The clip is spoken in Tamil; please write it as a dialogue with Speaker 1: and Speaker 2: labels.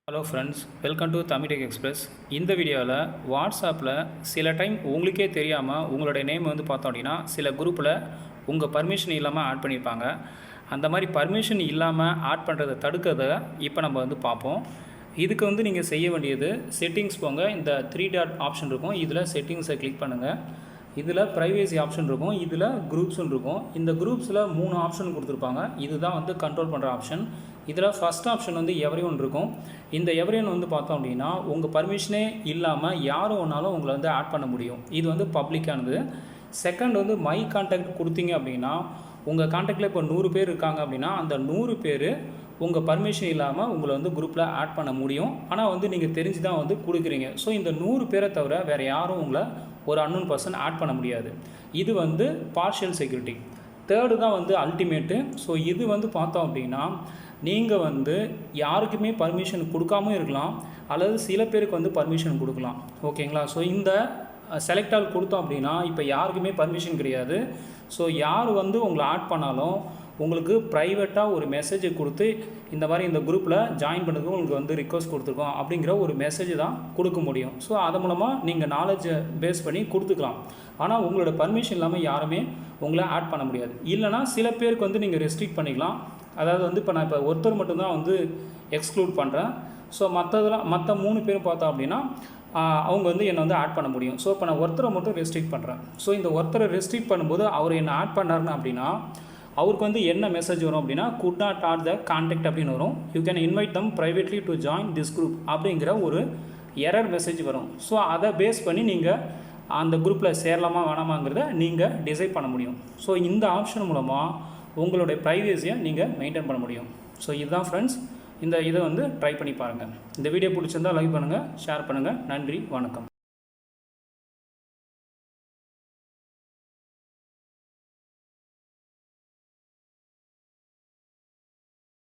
Speaker 1: Hello friends, welcome to Tamil tech express. இந்த வீடியோவில் வாட்ஸ்அப்பில் சில டைம் உங்களுக்கே தெரியாமல் உங்களுடைய நேம் வந்து பார்த்தோம் அப்படின்னா சில குரூப்பில் உங்கள் பர்மிஷன் இல்லாமல் ஆட் பண்ணியிருப்பாங்க. அந்த மாதிரி பர்மிஷன் இல்லாமல் ஆட் பண்ணுறதை தடுக்கிறத இப்போ நம்ம வந்து பார்ப்போம். இதுக்கு வந்து நீங்கள் செய்ய வேண்டியது செட்டிங்ஸ் போங்க. இந்த 3 டாட் ஆப்ஷன் இருக்கும், இதில் செட்டிங்ஸை கிளிக் பண்ணுங்கள். இதில் ப்ரைவேசி ஆப்ஷன் இருக்கும், இதில் குரூப்ஸ்னு இருக்கும். இந்த குரூப்ஸில் 3 ஆப்ஷன் கொடுத்துருப்பாங்க. இதுதான் வந்து கண்ட்ரோல் பண்ணுற ஆப்ஷன். இதில் ஃபஸ்ட் ஆப்ஷன் வந்து எவரிஒன் இருக்கும். இந்த எவரிஒன் வந்து பார்த்தோம் அப்படின்னா உங்கள் பர்மிஷனே இல்லாமல் யாரும் ஒன்றாலும் உங்களை வந்து ஆட் பண்ண முடியும். இது வந்து பப்ளிக்கானது. செகண்ட் வந்து மை கான்டாக்ட் கொடுத்தீங்க அப்படின்னா உங்கள் கான்டாக்டில் இப்போ 100 பேர் இருக்காங்க அப்படின்னா அந்த 100 பேர் உங்கள் பர்மிஷன் இல்லாமல் உங்களை வந்து குரூப்பில் ஆட் பண்ண முடியும். ஆனால் வந்து நீங்கள் தெரிஞ்சு தான் வந்து கொடுக்குறீங்க. ஸோ இந்த 100 பேரை தவிர வேறு யாரும் உங்களை ஒரு அன்னோன் பர்சன் ஆட் பண்ண முடியாது. இது வந்து பார்ஷியல் செக்யூரிட்டி. தேர்டு தான் வந்து அல்டிமேட்டு. ஸோ இது வந்து பார்த்தோம் அப்படின்னா நீங்கள் வந்து யாருக்குமே பர்மிஷன் கொடுக்காமல் இருக்கலாம், அல்லது சில பேருக்கு வந்து பர்மிஷன் கொடுக்கலாம். ஓகேங்களா? ஸோ இந்த செலக்ட் ஆல் கொடுத்தோம் அப்படின்னா இப்போ யாருக்குமே பர்மிஷன் கிடையாது. ஸோ யார் வந்து உங்களை ஆட் பண்ணாலும் உங்களுக்கு ப்ரைவேட்டாக ஒரு மெசேஜை கொடுத்து இந்த மாதிரி இந்த குரூப்பில் ஜாயின் பண்ணுறதுக்கு உங்களுக்கு வந்து ரிக்வஸ்ட் கொடுத்துருக்கோம் அப்படிங்கிற ஒரு மெசேஜ் தான் கொடுக்க முடியும். ஸோ அது மூலமாக நீங்கள் நாலேஜை பேஸ் பண்ணி கொடுத்துக்கலாம். ஆனால் உங்களோட பர்மிஷன் இல்லாமல் யாருமே உங்களை ஆட் பண்ண முடியாது. இல்லைனா சில பேருக்கு வந்து நீங்கள் ரெஸ்ட்ரிக்ட் பண்ணிக்கலாம். அதாவது வந்து இப்போ நான் இப்போ ஒருத்தர் மட்டும்தான் வந்து எக்ஸ்க்ளூட் பண்ணுறேன். ஸோ மற்ற 3 பேரும் பார்த்தோம் அப்படின்னா அவங்க வந்து என்னை வந்து ஆட் பண்ண முடியும். ஸோ இப்போ நான் ஒருத்தரை மட்டும் ரெஸ்ட்ரிக்ட் பண்ணுறேன். ஸோ இந்த ஒருத்தரை ரெஸ்ட்ரிக்ட் பண்ணும்போது அவர் என்னை ஆட் பண்ணாருன்னு அப்படின்னா அவருக்கு வந்து என்ன மெசேஜ் வரும் அப்படின்னா could not add the contact அப்படின்னு வரும். You can invite them privately to join this group அப்படிங்கிற ஒரு எரர் மெசேஜ் வரும். ஸோ அதை பேஸ் பண்ணி நீங்கள் அந்த குரூப்பில் சேரலாமா வேணாமாங்கிறத நீங்கள் டிசைட் பண்ண முடியும். ஸோ இந்த ஆப்ஷன் மூலமாக உங்களுடைய ப்ரைவேசியை நீங்கள் மெயின்டைன் பண்ண முடியும். ஸோ இதுதான் ஃப்ரெண்ட்ஸ், இதை வந்து ட்ரை பண்ணி பாருங்கள். இந்த வீடியோ பிடிச்சிருந்தால் லைக் பண்ணுங்கள், ஷேர் பண்ணுங்கள். நன்றி, வணக்கம்.